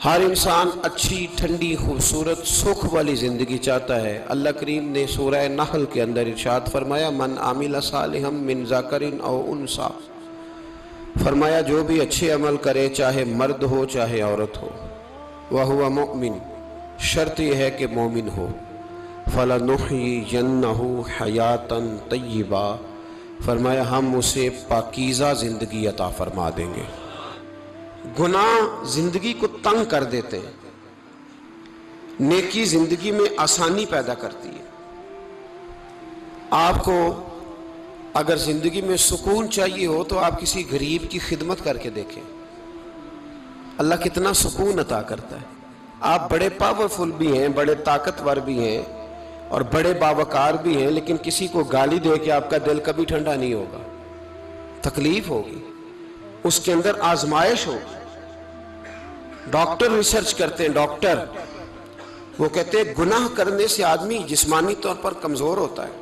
ہر انسان اچھی ٹھنڈی خوبصورت سکھ والی زندگی چاہتا ہے۔ اللہ کریم نے سورہ نحل کے اندر ارشاد فرمایا من عامل صالحا من ذکر او انثی، فرمایا جو بھی اچھے عمل کرے چاہے مرد ہو چاہے عورت ہو، وَهُوَ مُؤْمِن، شرط یہ ہے کہ مومن ہو، فَلَنُحْيِيَنَّهُ حَيَاةً طَيِّبَةً، فرمایا ہم اسے پاکیزہ زندگی عطا فرما دیں گے۔ گناہ زندگی کو تنگ کر دیتے ہیں، نیکی زندگی میں آسانی پیدا کرتی ہے۔ آپ کو اگر زندگی میں سکون چاہیے ہو تو آپ کسی غریب کی خدمت کر کے دیکھیں، اللہ کتنا سکون عطا کرتا ہے۔ آپ بڑے پاورفل بھی ہیں، بڑے طاقتور بھی ہیں اور بڑے باوقار بھی ہیں، لیکن کسی کو گالی دے کے آپ کا دل کبھی ٹھنڈا نہیں ہوگا، تکلیف ہوگی، اس کے اندر آزمائش ہوگی۔ ڈاکٹر ریسرچ کرتے ہیں، ڈاکٹر وہ کہتے ہیں گناہ کرنے سے آدمی جسمانی طور پر کمزور ہوتا ہے،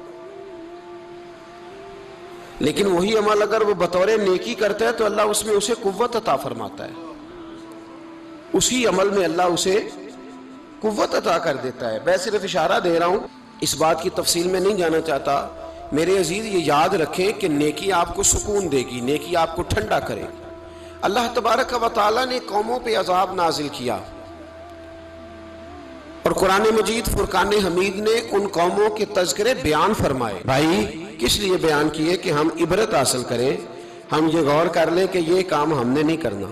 لیکن وہی عمل اگر وہ بطور نیکی کرتا ہے تو اللہ اس میں اسے قوت عطا فرماتا ہے، اسی عمل میں اللہ اسے قوت عطا کر دیتا ہے۔ میں صرف اشارہ دے رہا ہوں، اس بات کی تفصیل میں نہیں جانا چاہتا۔ میرے عزیز یہ یاد رکھیں کہ نیکی آپ کو سکون دے گی، نیکی آپ کو ٹھنڈا کرے گی۔ اللہ تبارک و تعالیٰ نے قوموں پہ عذاب نازل کیا اور قرآن مجید فرقان حمید نے ان قوموں کے تذکرے بیان فرمائے۔ بھائی کس لیے بیان کیے؟ کہ ہم عبرت حاصل کریں، ہم یہ غور کر لیں کہ یہ کام ہم نے نہیں کرنا،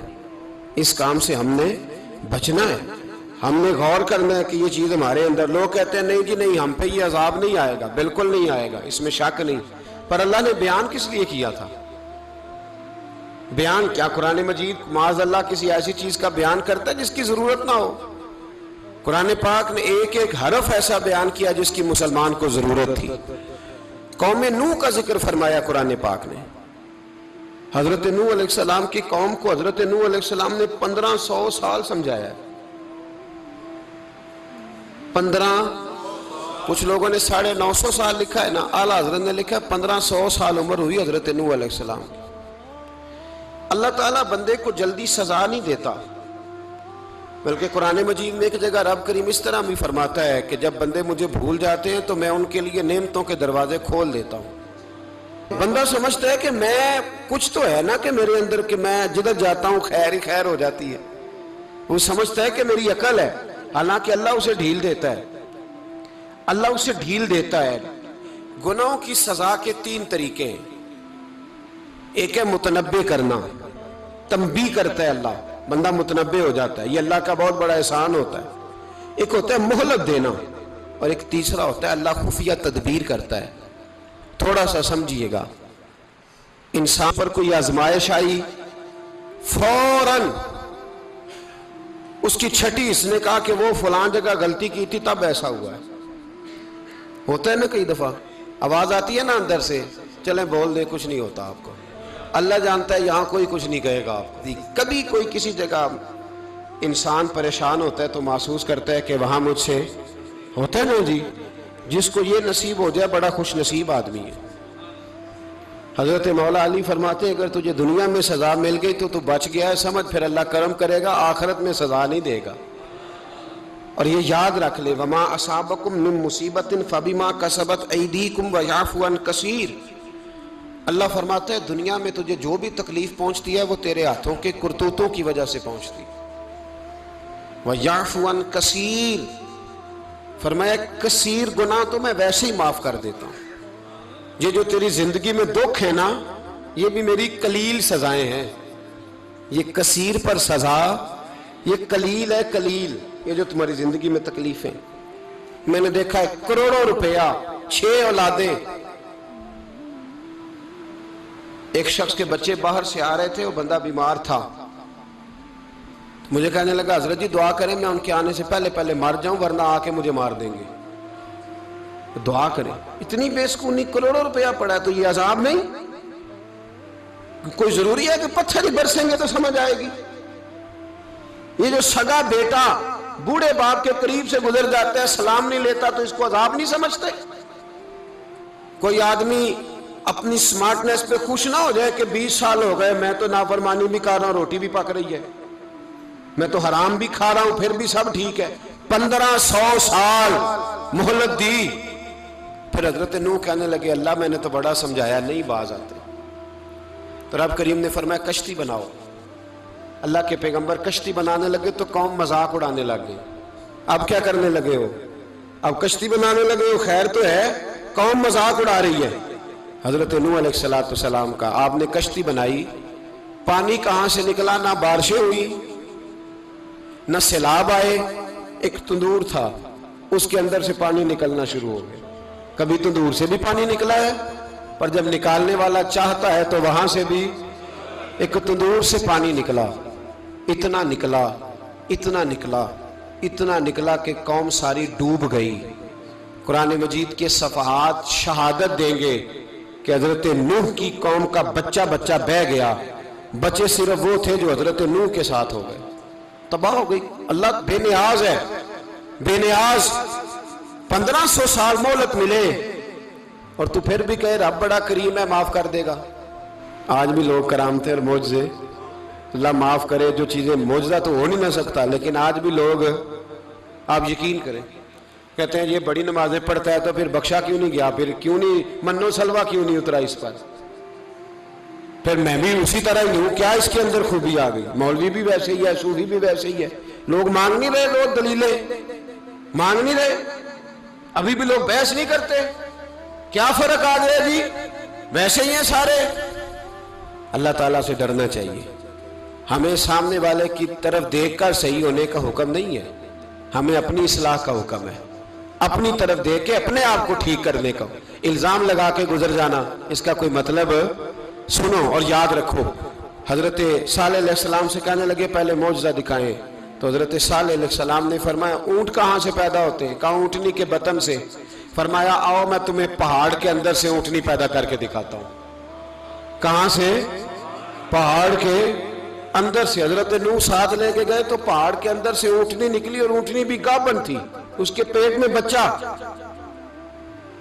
اس کام سے ہم نے بچنا ہے، ہم نے غور کرنا ہے کہ یہ چیز ہمارے اندر۔ لوگ کہتے ہیں نہیں جی نہیں، ہم پہ یہ عذاب نہیں آئے گا، بالکل نہیں آئے گا، اس میں شک نہیں۔ پر اللہ نے بیان کس لیے کیا تھا؟ بیان کیا قرآن مجید معاذ اللہ کسی ایسی چیز کا بیان کرتا ہے جس کی ضرورت نہ ہو؟ قرآن پاک نے ایک ایک حرف ایسا بیان کیا جس کی مسلمان کو ضرورت تھی۔ قوم نوح کا ذکر فرمایا قرآن پاک نے۔ حضرت نوح علیہ السلام کی قوم کو حضرت نوح علیہ السلام نے 1500 سال سمجھایا ہے۔ 15، کچھ لوگوں نے 950 سال لکھا ہے نا، اعلیٰ حضرت نے لکھا 1500 سال عمر ہوئی حضرت نوح علیہ السلام کی۔ اللہ تعالیٰ بندے کو جلدی سزا نہیں دیتا، بلکہ قرآن مجید میں ایک جگہ رب کریم اس طرح بھی فرماتا ہے کہ جب بندے مجھے بھول جاتے ہیں تو میں ان کے لیے نعمتوں کے دروازے کھول دیتا ہوں۔ بندہ سمجھتا ہے کہ میں کچھ تو ہے نا کہ میرے اندر کہ میں جدھر جاتا ہوں خیر ہی خیر ہو جاتی ہے، وہ سمجھتا ہے کہ میری عقل ہے، حالانکہ اللہ اسے ڈھیل دیتا ہے، اللہ اسے ڈھیل دیتا ہے۔ گناہوں کی سزا کے 3 طریقے ہیں۔ ایک ہے متنبع کرنا، تنبیہ کرتا ہے اللہ، بندہ متنبع ہو جاتا ہے، یہ اللہ کا بہت بڑا احسان ہوتا ہے۔ ایک ہوتا ہے مہلت دینا، اور ایک تیسرا ہوتا ہے اللہ خفیہ تدبیر کرتا ہے۔ تھوڑا سا سمجھیے گا، انسان پر کوئی آزمائش آئی، فوراً اس کی چھٹی اس نے کہا کہ وہ فلان جگہ غلطی کی تھی تب ایسا ہوا ہے۔ ہوتا ہے نا کئی دفعہ آواز آتی ہے نا اندر سے، چلیں بول دیں کچھ نہیں ہوتا آپ کو، اللہ جانتا ہے یہاں کوئی کچھ نہیں کہے گا آپ کو۔ کبھی کوئی کسی جگہ انسان پریشان ہوتا ہے تو محسوس کرتا ہے کہ وہاں مجھ سے ہوتا ہے نا جی، جس کو یہ نصیب ہو جائے بڑا خوش نصیب آدمی ہے۔ حضرت مولا علی فرماتے ہیں اگر تجھے دنیا میں سزا مل گئی تو تو بچ گیا ہے، سمجھ پھر اللہ کرم کرے گا، آخرت میں سزا نہیں دے گا۔ اور یہ یاد رکھ لے وما اصابکم من مصیبت فبما کسبت ایدیکم ویعفو عن کثیر۔ اللہ فرماتا ہے دنیا میں تجھے جو بھی تکلیف پہنچتی ہے وہ تیرے ہاتھوں کے کرتوتوں کی وجہ سے پہنچتی ہے۔ وَيَعْفُوَ عَنْ كَثِيرٍ، فرمایا کثیر گناہ تو میں ویسے ہی معاف کر دیتا ہوں۔ یہ جو تیری زندگی میں دکھ ہے نا، یہ بھی میری قلیل سزائیں ہیں۔ یہ کثیر پر سزا، یہ قلیل ہے، قلیل یہ جو تمہاری زندگی میں تکلیفیں۔ میں نے دیکھا ہے کروڑوں روپیہ، 6 اولادیں، ایک شخص کے بچے باہر سے آ رہے تھے، وہ بندہ بیمار تھا، مجھے کہنے لگا حضرت جی دعا کریں میں ان کے آنے سے پہلے مر جاؤں ورنہ آ کے مجھے مار دیں گے، دعا کریں۔ اتنی بے سکونی، کروڑوں روپیہ پڑا ہے تو یہ عذاب نہیں؟ کوئی ضروری ہے کہ پتھر ہی برسیں گے تو سمجھ آئے گی؟ یہ جو سگا بیٹا بوڑھے باپ کے قریب سے گزر جاتا ہے، سلام نہیں لیتا تو اس کو عذاب نہیں سمجھتے؟ کوئی آدمی اپنی سمارٹنس پہ خوش نہ ہو جائے کہ 20 سال ہو گئے میں تو نافرمانی بھی کر رہا ہوں، روٹی بھی پک رہی ہے، میں تو حرام بھی کھا رہا ہوں پھر بھی سب ٹھیک ہے. 1500 سال مہلت دی. پھر حضرت نوح کہنے لگے اللہ میں نے تو بڑا سمجھایا نہیں باز آتے. تو رب کریم نے فرمایا کشتی بناؤ. اللہ کے پیغمبر کشتی بنانے لگے تو قوم مذاق اڑانے لگ گئی. اب کیا کرنے لگے ہو؟ اب کشتی بنانے لگے ہو, خیر تو ہے, قوم مذاق اڑا رہی ہے. حضرت نوح علیہ السلام کا آپ نے کشتی بنائی, پانی کہاں سے نکلا؟ نہ بارشیں ہوئی نہ سیلاب آئے, ایک تندور تھا اس کے اندر سے پانی نکلنا شروع ہو گیا. کبھی تندور سے بھی پانی نکلا ہے, پر جب نکالنے والا چاہتا ہے تو وہاں سے بھی ایک تندور سے پانی نکلا. اتنا نکلا اتنا نکلا اتنا نکلا کہ قوم ساری ڈوب گئی. قرآن مجید کے صفحات شہادت دیں گے کہ حضرت نوح کی قوم کا بچہ بچہ بہہ گیا, بچے صرف وہ تھے جو حضرت نوح کے ساتھ ہو گئے, تباہ ہو گئی. اللہ بے نیاز ہے, بے نیاز. 1500 سال مہلت ملے اور تو پھر بھی کہے رب بڑا کریم ہے معاف کر دے گا. آج بھی لوگ کرامتے اور معجزے, اللہ معاف کرے, جو چیزیں معجزہ تو ہو نہیں نہ سکتا, لیکن آج بھی لوگ, آپ یقین کریں, کہتے ہیں یہ بڑی نمازیں پڑھتا ہے تو پھر بخشا کیوں نہیں گیا, پھر کیوں نہیں منو سلوا کیوں نہیں اترا اس پر, پھر میں بھی اسی طرح ہی ہوں, کیا اس کے اندر خوبی آ گئی؟ مولوی بھی ویسے ہی ہے, صوفی بھی ویسے ہی ہے. لوگ مانگ نہیں رہے, لوگ دلیلیں مانگ نہیں رہے, ابھی بھی لوگ بحث نہیں کرتے. کیا فرق آ گیا جی, ویسے ہی ہیں سارے. اللہ تعالیٰ سے ڈرنا چاہیے. ہمیں سامنے والے کی طرف دیکھ کر صحیح ہونے کا حکم نہیں ہے, ہمیں اپنی اصلاح کا حکم ہے. اپنی طرف دیکھ کے اپنے آپ کو ٹھیک کرنے کا. الزام لگا کے گزر جانا, اس کا کوئی مطلب. سنو اور یاد رکھو, حضرت صالح علیہ السلام سے کہنے لگے پہلے معجزہ دکھائیں, تو حضرت صالح علیہ السلام نے فرمایا اونٹ کہاں سے پیدا ہوتے ہیں؟ کہا اونٹنی کے بطن سے. فرمایا آؤ میں تمہیں پہاڑ کے اندر سے اونٹنی پیدا کر کے دکھاتا ہوں. کہاں سے؟ پہاڑ کے اندر سے. حضرت نوح ساتھ لے کے گئے تو پہاڑ کے اندر سے اونٹنی نکلی, اور اونٹنی بھی گابن تھی, اس کے پیٹ میں بچہ,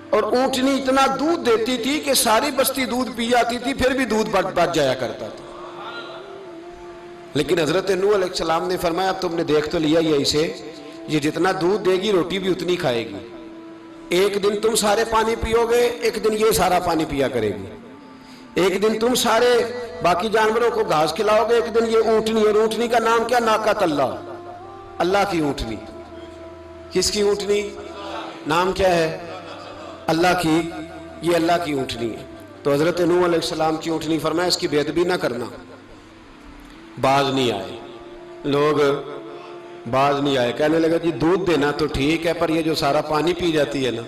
اور اونٹنی اتنا دودھ دیتی تھی کہ ساری بستی دودھ پی جاتی تھی, پھر بھی دودھ بچ جایا کرتا تھا. لیکن حضرت نوح علیہ السلام نے فرمایا اب تم نے دیکھ تو لیا یہ اسے, یہ جتنا دودھ دے گی روٹی بھی اتنی کھائے گی. ایک دن تم سارے پانی پیو گے, ایک دن یہ سارا پانی پیا کرے گی. ایک دن تم سارے باقی جانوروں کو گھاس کھلاؤ گے, ایک دن یہ اونٹنی, اور اونٹنی کا نام کیا؟ ناقۃ اللہ, اللہ کی اونٹنی. کس کی اونٹنی؟ نام کیا ہے؟ اللہ کی. یہ اللہ کی اونٹنی ہے. تو حضرت نوح علیہ السلام کی اونٹنی, فرمایا اس کی بے ادبی نہ کرنا. باز نہیں آئے لوگ, باز نہیں آئے. کہنے لگا جی دودھ دینا تو ٹھیک ہے, پر یہ جو سارا پانی پی جاتی ہے نا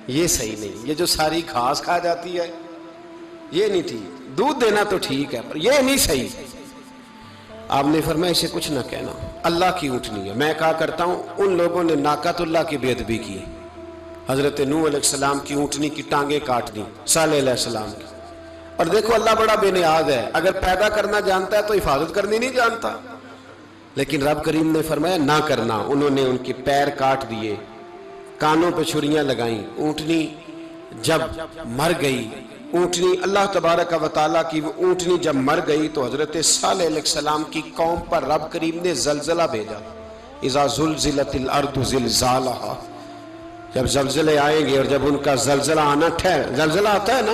یہ صحیح نہیں, یہ جو ساری گھاس کھا جاتی ہے یہ نہیں ٹھیک. دودھ دینا تو ٹھیک ہے پر یہ نہیں صحیح. آپ نے فرمایا اسے کچھ نہ کہنا, اللہ کی اونٹنی ہے. میں کہا کرتا ہوں ان لوگوں نے ناقۃ اللہ کی بے ادبی کی. حضرت نوح علیہ السلام کی اونٹنی کی ٹانگیں کاٹ دی, صالح علیہ السلام کی. اور دیکھو اللہ بڑا بے نیاز ہے, اگر پیدا کرنا جانتا ہے تو حفاظت کرنی نہیں جانتا. لیکن رب کریم نے فرمایا نہ کرنا. انہوں نے ان کے پیر کاٹ دیے, کانوں پہ چھریاں لگائیں. اونٹنی جب مر گئی, اونٹنی اللہ تبارک و تعالیٰ کی وہ اونٹنی جب مر گئی تو حضرت صالح علیہ السلام کی قوم پر رب کریم نے زلزلہ بھیجا. اذا زلزلت الارض زلزالہا, جب زلزلے آئیں گے اور جب ان کا زلزلہ آنا زلزلہ آتا ہے نا,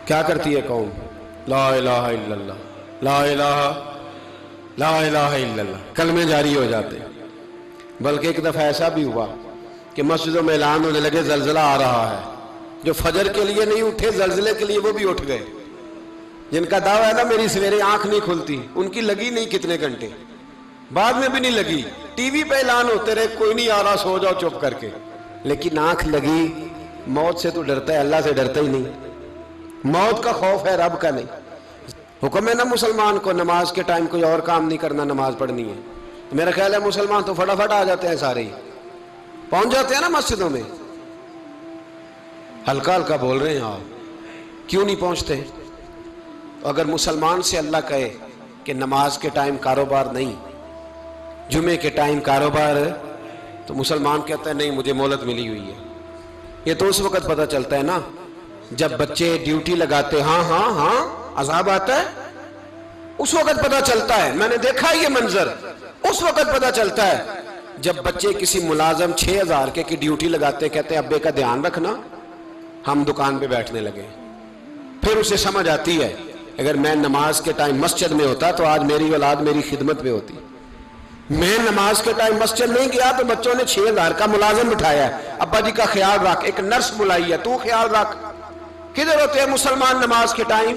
کیا کرتی ہے قوم؟ لا الہ الا اللہ, لا الہ الا اللہ, کلمے جاری ہو جاتے. بلکہ ایک دفعہ ایسا بھی ہوا کہ مسجدوں میں اعلان ہونے لگے زلزلہ آ رہا ہے. جو فجر کے لیے نہیں اٹھے زلزلے کے لیے وہ بھی اٹھ گئے. جن کا دعویٰ ہے نا میری سویرے آنکھ نہیں کھلتی, ان کی لگی نہیں کتنے گھنٹے, بعد میں بھی نہیں لگی. ٹی وی پہ اعلان ہوتے رہے کوئی نہیں آ رہا, سو جاؤ چپ کر کے. لیکن آنکھ لگی. موت سے تو ڈرتا ہے, اللہ سے ڈرتا ہی نہیں. موت کا خوف ہے, رب کا نہیں. حکم ہے نا مسلمان کو نماز کے ٹائم کوئی اور کام نہیں کرنا, نماز پڑھنی ہے. میرا خیال ہے مسلمان تو فٹافٹ آ جاتے ہیں, سارے ہی پہنچ جاتے ہیں نا مسجدوں میں. ہلکا ہلکا بول رہے ہیں آپ, کیوں نہیں پہنچتے؟ اگر مسلمان سے اللہ کہے کہ نماز کے ٹائم کاروبار نہیں, جمعے کے ٹائم کاروبار, تو مسلمان کہتا ہے نہیں مجھے مہلت ملی ہوئی ہے. یہ تو اس وقت پتہ چلتا ہے نا جب بچے ڈیوٹی لگاتے, ہاں ہاں ہاں عذاب آتا ہے. اس وقت پتہ چلتا ہے، میں نے دیکھا یہ منظر، اس وقت پتہ چلتا ہے جب بچے کسی ملازم 6000 کی ڈیوٹی لگاتے، کہتے ہیں ابے کا دھیان رکھنا، ہم دکان پہ بیٹھنے لگے. پھر اسے سمجھ آتی ہے اگر میں نماز کے ٹائم مسجد میں ہوتا تو آج میری اولاد میری خدمت میں ہوتی. میں نماز کے ٹائم مسجد نہیں گیا تو بچوں نے 6000 کا ملازم بٹھایا ہے، ابا جی کا خیال رکھ، ایک نرس بلائی ہے، تو خیال رکھ. کدھر ہوتے ہیں مسلمان نماز کے ٹائم؟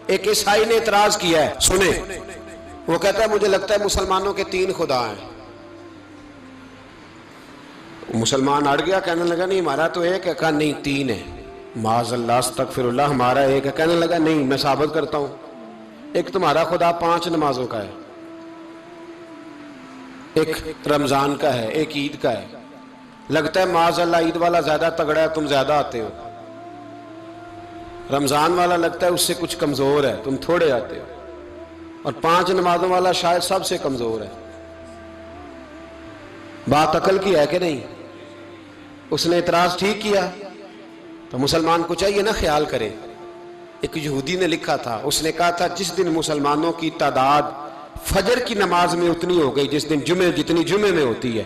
ایک عیسائی نے اعتراض کیا ہے، سنیں، وہ کہتا ہے مجھے لگتا ہے مسلمانوں کے 3 خدا ہیں. مسلمان اڑ گیا، کہنے لگا نہیں ہمارا تو ایک ہے. کہا نہیں 3 ہے. معاذ اللہ استغفر اللہ، ہمارا ایک ہے. کہنے لگا نہیں میں ثابت کرتا ہوں، ایک تمہارا خدا 5 نمازوں کا ہے، ایک رمضان کا ہے، ایک عید کا ہے. لگتا ہے معاذ اللہ عید والا زیادہ تگڑا ہے، تم زیادہ آتے ہو. رمضان والا لگتا ہے اس سے کچھ کمزور ہے، تم تھوڑے آتے ہو. اور 5 نمازوں والا شاید سب سے کمزور ہے. بات عقل کی ہے کہ نہیں؟ اس نے اعتراض ٹھیک کیا. تو مسلمان کو چاہیے نا خیال کرے. ایک یہودی نے لکھا تھا، اس نے کہا تھا جس دن مسلمانوں کی تعداد فجر کی نماز میں اتنی ہو گئی جس دن جتنی جمعے میں ہوتی ہے،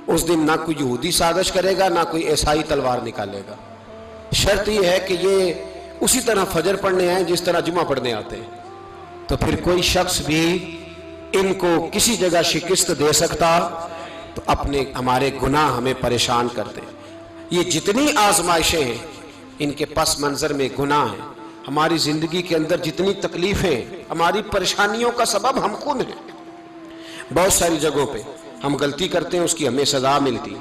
اس دن نہ کوئی یہودی سازش کرے گا نہ کوئی عیسائی تلوار نکالے گا. شرط یہ ہے کہ یہ اسی طرح فجر پڑھنے آئیں جس طرح جمعہ پڑھنے آتے ہیں. تو پھر کوئی شخص بھی ان کو کسی جگہ شکست دے سکتا تو ہمارے گناہ ہمیں پریشان کرتے. یہ جتنی آزمائشیں ہیں ان کے پس منظر میں گناہ ہیں. ہماری زندگی کے اندر جتنی تکلیفیں، ہماری پریشانیوں کا سبب ہم خود ہیں. بہت ساری جگہوں پہ ہم غلطی کرتے ہیں، اس کی ہمیں سزا ملتی.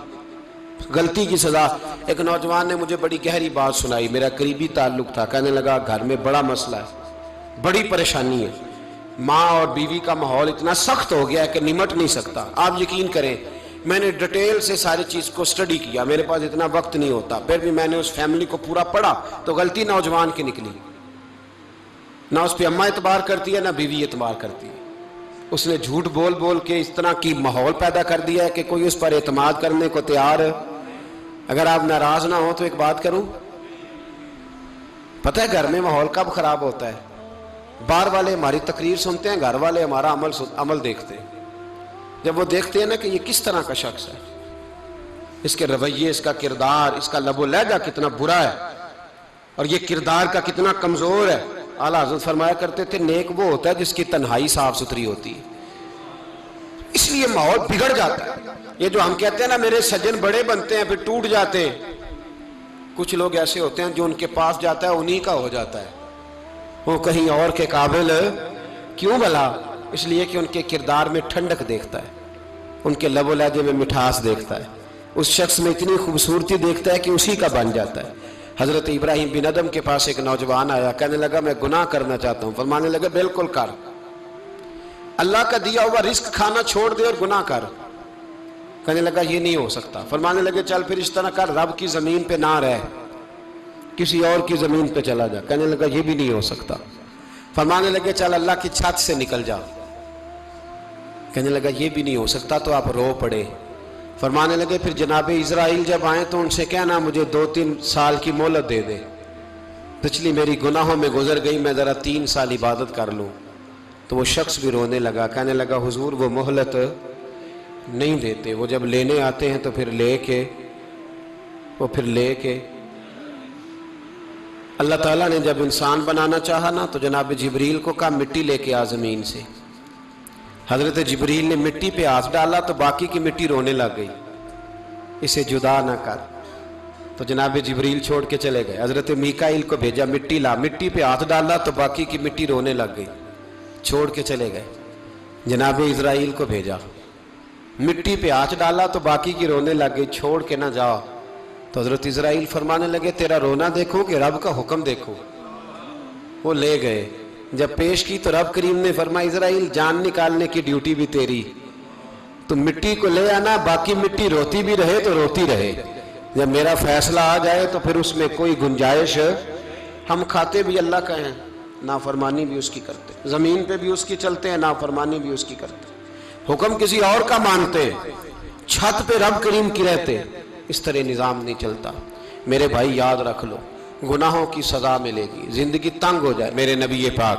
غلطی کی سزا. ایک نوجوان نے مجھے بڑی گہری بات سنائی، میرا قریبی تعلق تھا. کہنے لگا گھر میں بڑا مسئلہ ہے، بڑی پریشانی ہے، ماں اور بیوی کا ماحول اتنا سخت ہو گیا ہے کہ نمٹ نہیں سکتا. آپ یقین کریں میں نے ڈیٹیل سے ساری چیز کو سٹڈی کیا، میرے پاس اتنا وقت نہیں ہوتا، پھر بھی میں نے اس فیملی کو پورا پڑھا تو غلطی نوجوان کی نکلی. نہ اس پہ اماں اعتبار کرتی ہے نہ بیوی اعتبار کرتی ہے. اس نے جھوٹ بول بول کے اس طرح کی ماحول پیدا کر دیا ہے کہ کوئی اس پر اعتماد کرنے کو تیار ہے. اگر آپ ناراض نہ ہو تو ایک بات کروں، پتہ ہے گھر میں ماحول کب خراب ہوتا ہے؟ باہر والے ہماری تقریر سنتے ہیں، گھر والے ہمارا عمل دیکھتے ہیں. جب وہ دیکھتے ہیں نا کہ یہ کس طرح کا شخص ہے، اس کے رویے، اس کا کردار، اس کا لب و لہجہ کتنا برا ہے اور یہ کردار کا کتنا کمزور ہے. اعلیٰ حضرت فرمایا کرتے تھے نیک وہ ہوتا ہے جس کی تنہائی صاف ستھری ہوتی ہے. اس لیے ماحول بگڑ جاتا ہے. یہ جو ہم کہتے ہیں نا میرے سجن بڑے بنتے ہیں پھر ٹوٹ جاتے ہیں، کچھ لوگ ایسے ہوتے ہیں جو ان کے پاس جاتا ہے انہی کا ہو جاتا ہے. وہ کہیں اور کے قابل کیوں بھلا؟ اس لیے کہ ان کے کردار میں ٹھنڈک دیکھتا ہے، ان کے لب و لہجے میں مٹھاس دیکھتا ہے، اس شخص میں اتنی خوبصورتی دیکھتا ہے کہ اسی کا بن جاتا ہے. حضرت ابراہیم بن ادم کے پاس ایک نوجوان آیا، کہنے لگا میں گناہ کرنا چاہتا ہوں. فرمانے لگا بالکل کر، اللہ کا دیا ہوا رزق کھانا چھوڑ دے اور گناہ کر. کہنے لگا یہ نہیں ہو سکتا. فرمانے لگے چل پھر اس طرح کر، رب کی زمین پہ نہ رہ، کسی اور کی زمین پہ چلا جا. کہنے لگا یہ بھی نہیں ہو سکتا. فرمانے لگے چل اللہ کی چھت سے نکل جا. کہنے لگا یہ بھی نہیں ہو سکتا. تو آپ رو پڑے. فرمانے لگے پھر جناب اسرائیل جب آئیں تو ان سے کہنا مجھے 2-3 سال کی مہلت دے دے، پچھلی میری گناہوں میں گزر گئی، میں ذرا 3 سال عبادت کر لوں. تو وہ شخص بھی رونے لگا، کہنے لگا حضور وہ مہلت نہیں دیتے، وہ جب لینے آتے ہیں تو پھر لے کے اللہ تعالیٰ نے جب انسان بنانا چاہا نا تو جناب جبریل کو کہا مٹی لے کے آ زمین سے. حضرت جبریل نے مٹی پہ ہاتھ ڈالا تو باقی کی مٹی رونے لگ گئی، اسے جدا نہ کر. تو جناب جبریل چھوڑ کے چلے گئے. حضرت میکائیل کو بھیجا مٹی لا، مٹی پہ ہاتھ ڈالا تو باقی کی مٹی رونے لگ گئی، چھوڑ کے چلے گئے. جناب اسرائیل کو بھیجا، مٹی پہ ہاتھ ڈالا تو باقی کی رونے لگ گئی، چھوڑ کے نہ جاؤ. تو حضرت اسرائیل فرمانے لگے تیرا رونا دیکھو کہ رب کا حکم دیکھو. وہ لے گئے. جب پیش کی تو رب کریم نے فرمایا اسرائیل جان نکالنے کی ڈیوٹی بھی تیری، تو مٹی کو لے آنا، باقی مٹی روتی بھی رہے تو روتی رہے. جب میرا فیصلہ آ جائے تو پھر اس میں کوئی گنجائش، ہم کھاتے بھی اللہ کا ہیں، نافرمانی بھی اس کی کرتے، زمین پہ بھی اس کی چلتے ہیں، نافرمانی بھی اس کی کرتے، حکم کسی اور کا مانتے، چھت پہ رب کریم کی رہتے. اس طرح نظام نہیں چلتا. میرے بھائی یاد رکھ لو گناہوں کی سزا ملے گی، زندگی تنگ ہو جائے. میرے نبی پاک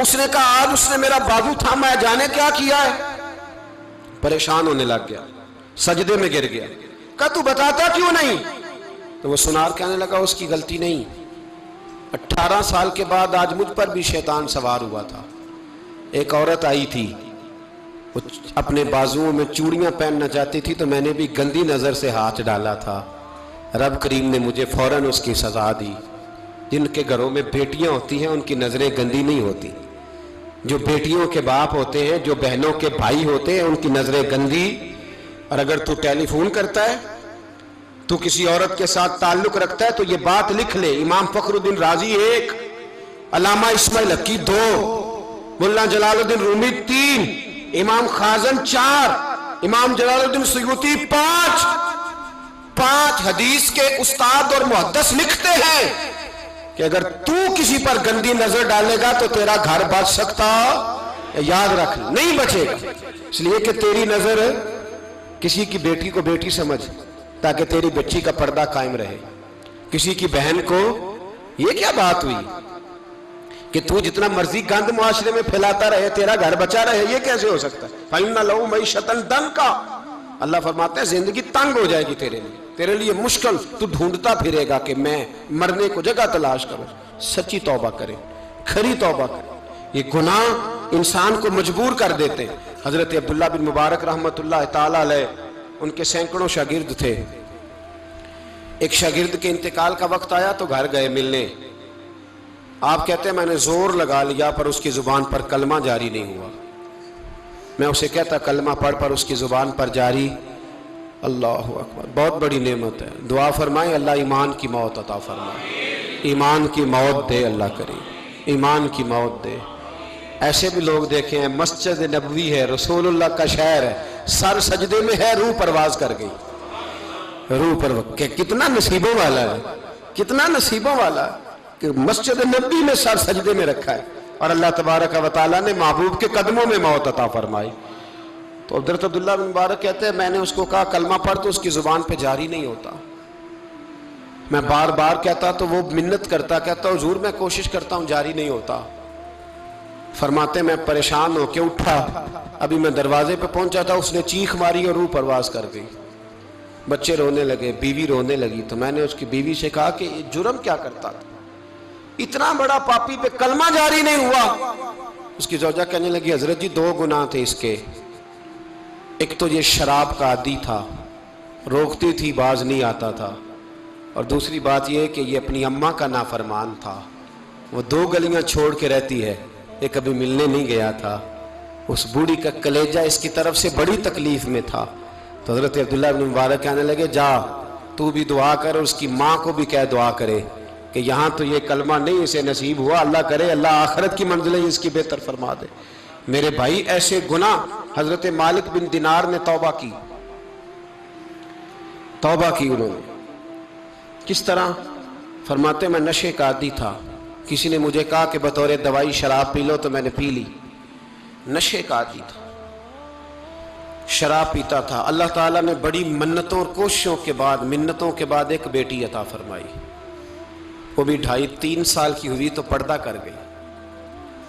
اس نے کہا آج اس نے میرا بازو تھاما ہے، جانے کیا کیا ہے؟ پریشان ہونے لگ گیا، سجدے میں گر گیا، کہا تو بتاتا کیوں نہیں؟ تو وہ سنار کہنے لگا اس کی غلطی نہیں، 18 سال کے بعد آج مجھ پر بھی شیطان سوار ہوا تھا۔ ایک عورت آئی تھی، وہ اپنے بازوؤں میں چوڑیاں پہننا چاہتی تھی، تو میں نے بھی گندی نظر سے ہاتھ ڈالا تھا، رب کریم نے مجھے فوراً اس کی سزا دی۔ جن کے گھروں میں بیٹیاں ہوتی ہیں ان کی نظریں گندی نہیں ہوتی، جو بیٹیوں کے باپ ہوتے ہیں، جو بہنوں کے بھائی ہوتے ہیں، ان کی نظریں گندی۔ اور اگر تو ٹیلی فون کرتا ہے، تو کسی عورت کے ساتھ تعلق رکھتا ہے، تو یہ بات لکھ لے، امام فخر الدین رازی 1، علامہ اسماعیل حقی 2، مولانا جلال الدین رومی 3، امام خازن 4، امام جلال الدین سیوطی 5 حدیث کے استاد اور محدث لکھتے ہیں کہ اگر تو کسی پر گندی نظر ڈالے گا تو تیرا گھر بچ سکتا، یاد رکھ، نہیں بچے گا، اس لیے کہ تیری نظر کسی کی بیٹی کو بیٹی سمجھ، تاکہ تیری بچی کا پردہ قائم رہے۔ کسی کی بہن کو، یہ کیا بات ہوئی کہ تو جتنا مرضی گند معاشرے میں پھیلاتا رہے تیرا گھر بچا رہے؟ یہ کیسے ہو سکتا ہے؟ فَإِنَّ لَهُ مَعِيشَةً ضَنْكَ، اللہ فرماتے ہیں زندگی تنگ ہو جائے گی تیرے لیے مشکل، تو ڈھونڈتا پھرے گا کہ میں مرنے کو جگہ تلاش کروں۔ سچی توبہ کریں، کھری توبہ کریں۔ یہ گناہ انسان کو مجبور کر دیتے ہیں۔ حضرت عبداللہ بن مبارک رحمت اللہ تعالیٰ علیہ، ان کے سینکڑوں شاگرد تھے، ایک شاگرد کے انتقال کا وقت آیا تو گھر گئے ملنے۔ آپ کہتے ہیں میں نے زور لگا لیا پر اس کی زبان پر کلمہ جاری نہیں ہوا۔ میں اسے کہتا کلمہ پڑھ پر اس کی زبان پر جاری، اللہ اکبر، بہت بڑی نعمت ہے۔ دعا فرمائیں اللہ ایمان کی موت عطا فرمائے، ایمان کی موت دے اللہ کریم، ایمان کی موت دے۔ ایسے بھی لوگ دیکھے ہیں، مسجد نبوی ہے، رسول اللہ کا شہر ہے، سر سجدے میں ہے، روح پرواز کر گئی، روح پرواز، کتنا نصیبوں والا ہے، کتنا نصیبوں والا ہے کہ مسجد نبوی میں سر سجدے میں رکھا ہے، اور اللہ تبارک و تعالیٰ نے محبوب کے قدموں میں موت عطا فرمائی۔ تو حضرت عبداللہ بن مبارک کہتے ہیں میں نے اس کو کہا کلمہ پڑھ، تو اس کی زبان پہ جاری نہیں ہوتا۔ میں بار بار کہتا تو وہ منت کرتا، کہتا حضور میں کوشش کرتا ہوں جاری نہیں ہوتا۔ فرماتے میں پریشان ہو کے اٹھا، ابھی میں دروازے پہ پہنچا تھا، اس نے چیخ ماری اور روح پرواز کر گئی۔ بچے رونے لگے، بیوی رونے لگی، تو میں نے اس کی بیوی سے کہا کہ یہ جرم کیا کرتا تھا، اتنا بڑا پاپی پہ کلمہ جاری نہیں ہوا۔ اس کی زوجہ کہنے لگی حضرت جی 2 گناہ تھے اس کے، ایک تو یہ شراب کا عادی تھا، روکتی تھی باز نہیں آتا تھا، اور دوسری بات یہ کہ یہ اپنی اماں کا نافرمان تھا، وہ 2 گلیاں چھوڑ کے رہتی ہے، یہ کبھی ملنے نہیں گیا تھا، اس بوڑھی کا کلیجہ اس کی طرف سے بڑی تکلیف میں تھا۔ تو حضرت عبداللہ بن مبارک کہنے لگے جا تو بھی دعا کر، اور اس کی ماں کو بھی کہہ دعا کرے کہ یہاں تو یہ کلمہ نہیں اسے نصیب ہوا، اللہ کرے اللہ آخرت کی منزلیں اس کی بہتر فرما دے۔ میرے بھائی ایسے گناہ، حضرت مالک بن دینار نے توبہ کی انہوں نے، کس طرح؟ فرماتے میں نشے کا عادی تھا، کسی نے مجھے کہا کہ بطور دوائی شراب پی لو تو میں نے پی لی، نشے کا عادی تھا، شراب پیتا تھا۔ اللہ تعالیٰ نے بڑی منتوں اور کوششوں کے بعد، منتوں کے بعد ایک بیٹی عطا فرمائی، وہ بھی 2.5-3 سال کی ہوئی تو پردہ کر گئی۔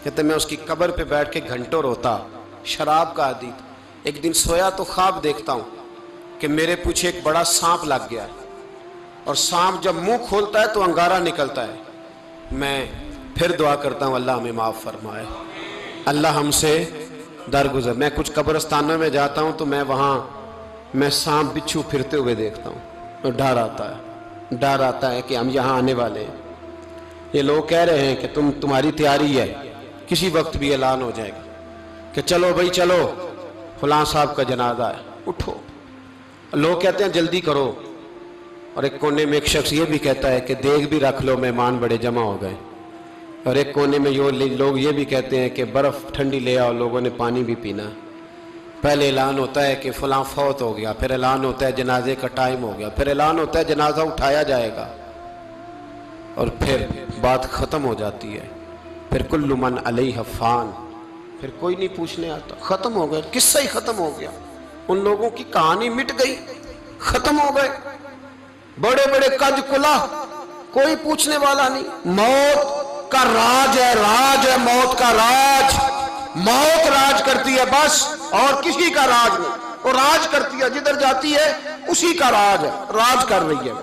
کہتے میں اس کی قبر پہ بیٹھ کے گھنٹوں روتا، شراب کا عادی تھا۔ ایک دن سویا تو خواب دیکھتا ہوں کہ میرے پیچھے ایک بڑا سانپ لگ گیا، اور سانپ جب منہ کھولتا ہے تو انگارہ نکلتا ہے۔ میں پھر دعا کرتا ہوں اللہ ہمیں معاف فرمائے، اللہ ہم سے درگزر۔ میں کچھ قبرستانوں میں جاتا ہوں تو میں وہاں سانپ بچھو پھرتے ہوئے دیکھتا ہوں، اور ڈر آتا ہے کہ ہم یہاں آنے والے ہیں۔ یہ لوگ کہہ رہے ہیں کہ تمہاری تیاری ہے، کسی وقت بھی اعلان ہو جائے گا کہ چلو بھائی چلو فلاں صاحب کا جنازہ ہے، اٹھو۔ لوگ کہتے ہیں جلدی کرو، اور ایک کونے میں ایک شخص یہ بھی کہتا ہے کہ دیگ بھی رکھ لو، مہمان بڑے جمع ہو گئے، اور ایک کونے میں لوگ یہ بھی کہتے ہیں کہ برف ٹھنڈی لے آؤ، لوگوں نے پانی بھی پینا۔ پہلے اعلان ہوتا ہے کہ فلاں فوت ہو گیا، پھر اعلان ہوتا ہے جنازے کا ٹائم ہو گیا، پھر اعلان ہوتا ہے جنازہ اٹھایا جائے گا، اور پھر بات ختم ہو جاتی ہے۔ پھر کل من علیہ فان، پھر کوئی نہیں پوچھنے آتا، ختم ہو گئے، قصہ ہی ختم ہو گیا، ان لوگوں کی کہانی مٹ گئی، ختم ہو گئے، بڑے بڑے کج کلا، کوئی پوچھنے والا نہیں۔ موت کا راج ہے موت کا راج. موت راج کرتی ہے بس، اور کسی کا راج نہیں. وہ راج کرتی ہے، جدھر جاتی ہے اسی کا راج ہے، راج کر رہی ہے.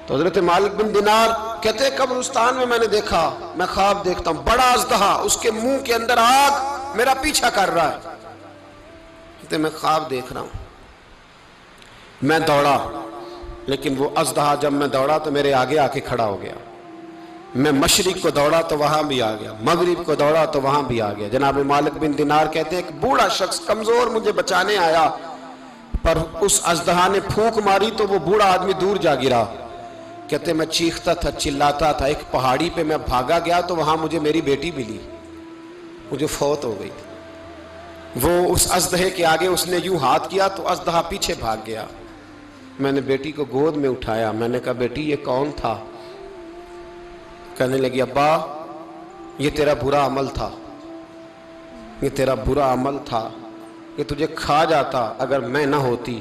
تو حضرت مالک بن دینار کہتے ہیں قبرستان میں نے دیکھا، میں خواب دیکھتا ہوں بڑا اژدہا، اس کے منہ کے اندر آگ میرا پیچھا کر رہا ہے. کہتے میں خواب دیکھ رہا ہوں. میں دوڑا، لیکن وہ اژدہا جب میں دوڑا تو میرے آگے آ کے کھڑا ہو گیا. میں مشرق کو دوڑا تو وہاں بھی آ گیا، مغرب کو دوڑا تو وہاں بھی آ گیا. جناب مالک بن دینار کہتے ہیں ایک بوڑھا شخص کمزور مجھے بچانے آیا، پر اس اژدہا نے پھونک ماری تو وہ بوڑھا آدمی دور جا گرا. کہتے میں چیختا تھا، چلاتا تھا. ایک پہاڑی پہ میں بھاگا گیا تو وہاں مجھے میری بیٹی ملی، مجھے فوت ہو گئی. وہ اس اژدہے کے آگے اس نے یوں ہاتھ کیا تو اژدہا پیچھے بھاگ گیا. میں نے بیٹی کو گود میں اٹھایا، میں نے کہا بیٹی یہ کون تھا؟ کہنے لگی ابا یہ تیرا برا عمل تھا، یہ تیرا برا عمل تھا، یہ تجھے کھا جاتا اگر میں نہ ہوتی.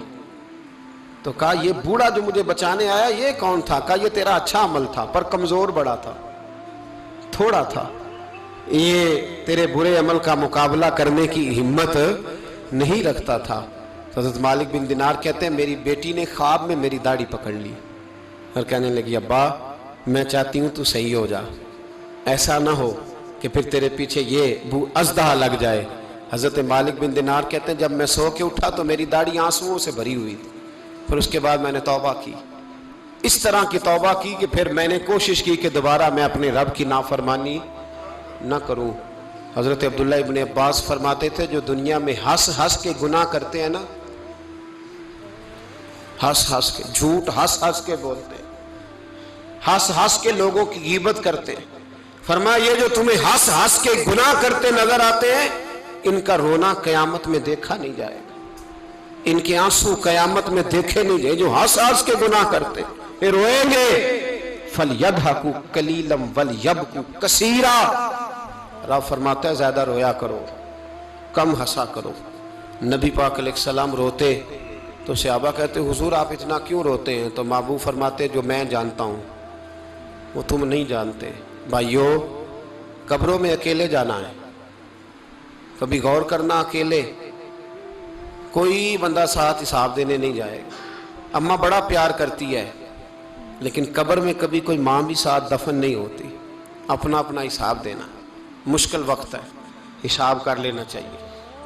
تو کہا یہ بوڑھا جو مجھے بچانے آیا یہ کون تھا؟ کہا یہ تیرا اچھا عمل تھا، پر کمزور بڑا تھا، تھوڑا تھا، یہ تیرے برے عمل کا مقابلہ کرنے کی ہمت نہیں رکھتا تھا. حضرت مالک بن دینار کہتے ہیں میری بیٹی نے خواب میں میری داڑھی پکڑ لی اور کہنے لگی ابا میں چاہتی ہوں تو صحیح ہو جا، ایسا نہ ہو کہ پھر تیرے پیچھے یہ اژدہا لگ جائے. حضرت مالک بن دینار کہتے ہیں جب میں سو کے اٹھا تو میری داڑھی آنسوؤں سے بھری ہوئی تھی. پھر اس کے بعد میں نے توبہ کی، اس طرح کی توبہ کی کہ پھر میں نے کوشش کی کہ دوبارہ میں اپنے رب کی نافرمانی نہ کروں. حضرت عبداللہ ابن عباس فرماتے تھے جو دنیا میں ہنس ہنس کے گناہ کرتے ہیں نا، ہنس ہنس کے جھوٹ ہنس ہنس کے بولتے ہیں، ہنس ہنس کے لوگوں کی غیبت کرتے ہیں، فرمایا یہ جو تمہیں ہنس ہنس کے گناہ کرتے نظر آتے ہیں ان کا رونا قیامت میں دیکھا نہیں جائے گا، ان کے آنسو قیامت میں دیکھے نہیں جائے. جو ہنس ہنس کے گناہ کرتے یہ روئیں گے. فَلْيَضْحَكُوا قَلِيلًا وَلْيَبْكُوا كَثِيرًا. رب فرماتا ہے زیادہ رویا کرو، کم ہنسا کرو. نبی پاک علیہ السلام روتے تو صحابہ کہتے حضور آپ اتنا کیوں روتے ہیں؟ تو محبوب فرماتے جو میں جانتا ہوں وہ تم نہیں جانتے. بھائیو قبروں میں اکیلے جانا ہے، کبھی غور کرنا، اکیلے کوئی بندہ ساتھ حساب دینے نہیں جائے گا. اماں بڑا پیار کرتی ہے لیکن قبر میں کبھی کوئی ماں بھی ساتھ دفن نہیں ہوتی. اپنا اپنا حساب دینا مشکل وقت ہے، حساب کر لینا چاہیے،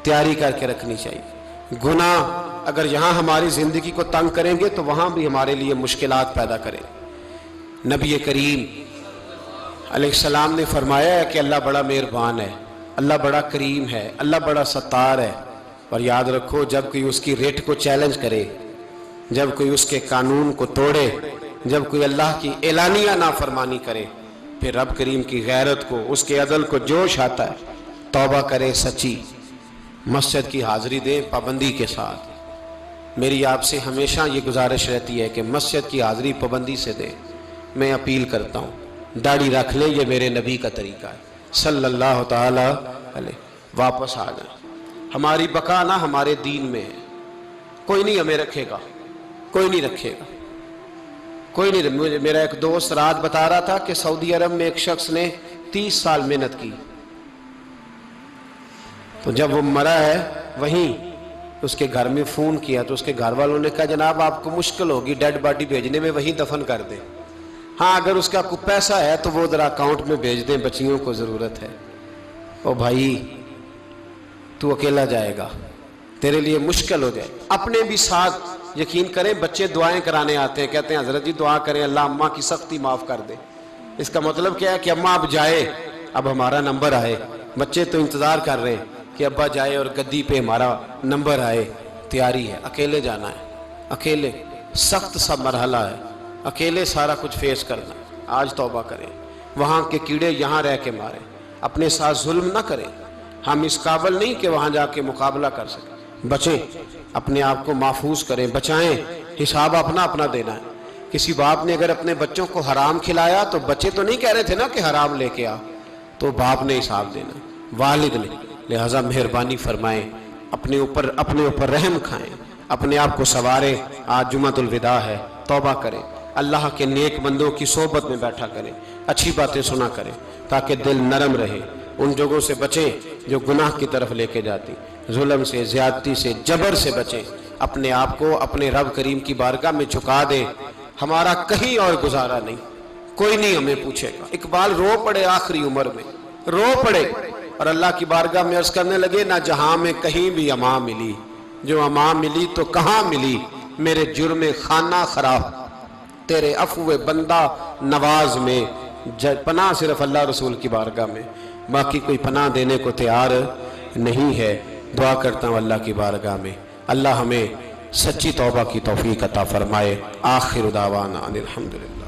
تیاری کر کے رکھنی چاہیے. گناہ اگر یہاں ہماری زندگی کو تنگ کریں گے تو وہاں بھی ہمارے لیے مشکلات پیدا کریں. نبی کریم علیہ السلام نے فرمایا ہے کہ اللہ بڑا مہربان ہے، اللہ بڑا کریم ہے، اللہ بڑا ستار ہے. اور یاد رکھو جب کوئی اس کی ریٹ کو چیلنج کرے، جب کوئی اس کے قانون کو توڑے، جب کوئی اللہ کی اعلانیہ نافرمانی کرے، پھر رب کریم کی غیرت کو، اس کے عدل کو جوش آتا ہے. توبہ کرے سچی، مسجد کی حاضری دیں پابندی کے ساتھ. میری آپ سے ہمیشہ یہ گزارش رہتی ہے کہ مسجد کی حاضری پابندی سے دیں. میں اپیل کرتا ہوں داڑھی رکھ لیں، یہ میرے نبی کا طریقہ ہے صلی اللہ تعالی علیہ. واپس آ جائیں. ہماری بقا نہ ہمارے دین میں ہے. کوئی نہیں ہمیں رکھے گا، کوئی نہیں رکھے گا، کوئی نہیں. میرا ایک دوست رات بتا رہا تھا کہ سعودی عرب میں ایک شخص نے 30 سال محنت کی، تو جب وہ مرا ہے وہیں اس کے گھر میں فون کیا تو اس کے گھر والوں نے کہا جناب آپ کو مشکل ہوگی ڈیڈ باڈی بھیجنے میں، وہیں دفن کر دیں. ہاں اگر اس کا کوئی پیسہ ہے تو وہ ذرا اکاؤنٹ میں بھیج دیں، بچیوں کو ضرورت ہے. او بھائی تو اکیلا جائے گا، تیرے لیے مشکل ہو جائے. اپنے بھی ساتھ یقین کریں، بچے دعائیں کرانے آتے ہیں، کہتے ہیں حضرت جی دعا کریں اللہ اماں کی سختی معاف کر دے. اس کا مطلب کیا ہے کہ اماں اب جائے، اب ہمارا نمبر آئے. بچے تو انتظار کر رہے ہیں کہ ابا جائے اور گدی پہ ہمارا نمبر آئے. تیاری ہے، اکیلے جانا ہے، اکیلے سخت سا مرحلہ ہے، اکیلے سارا کچھ فیس کرنا. آج توبہ کریں، وہاں کے کیڑے یہاں رہ کے ماریں، اپنے ساتھ ظلم نہ کریں. ہم اس قابل نہیں کہ وہاں جا کے مقابلہ کر سکیں. بچیں، اپنے آپ کو محفوظ کریں، بچائیں. حساب اپنا اپنا دینا ہے. کسی باپ نے اگر اپنے بچوں کو حرام کھلایا تو بچے تو نہیں کہہ رہے تھے نا کہ حرام لے کے آ، تو باپ نے حساب دینا، والد نے. لہٰذا مہربانی فرمائیں، اپنے اوپر رحم کھائیں، اپنے آپ کو سنواریں. آج جمعۃ الوداع ہے، توبہ کریں. اللہ کے نیک بندوں کی صحبت میں بیٹھا کریں، اچھی باتیں سنا کریں تاکہ دل نرم رہے، ان جگہوں سے بچیں جو گناہ کی طرف لے کے جاتی، ظلم سے، زیادتی سے، جبر سے بچیں، اپنے آپ کو اپنے رب کریم کی بارگاہ میں جھکا دیں۔ ہمارا کہیں اور گزارا نہیں، کوئی نہیں ہمیں پوچھے گا۔ اقبال رو پڑے آخری عمر میں، رو پڑے اور اللہ کی بارگاہ میں عرض کرنے لگے، نہ جہاں میں کہیں بھی امان ملی، جو امان ملی تو کہاں ملی، میرے جرم خانہ خراب تیرے عفو بندہ نواز میں، پناہ صرف اللہ رسول کی بارگاہ میں، باقی کوئی پناہ دینے کو تیار نہیں ہے۔ دعا کرتا ہوں اللہ کی بارگاہ میں اللہ ہمیں سچی توبہ کی توفیق عطا فرمائے۔ آخر دعوانا ان الحمدللہ۔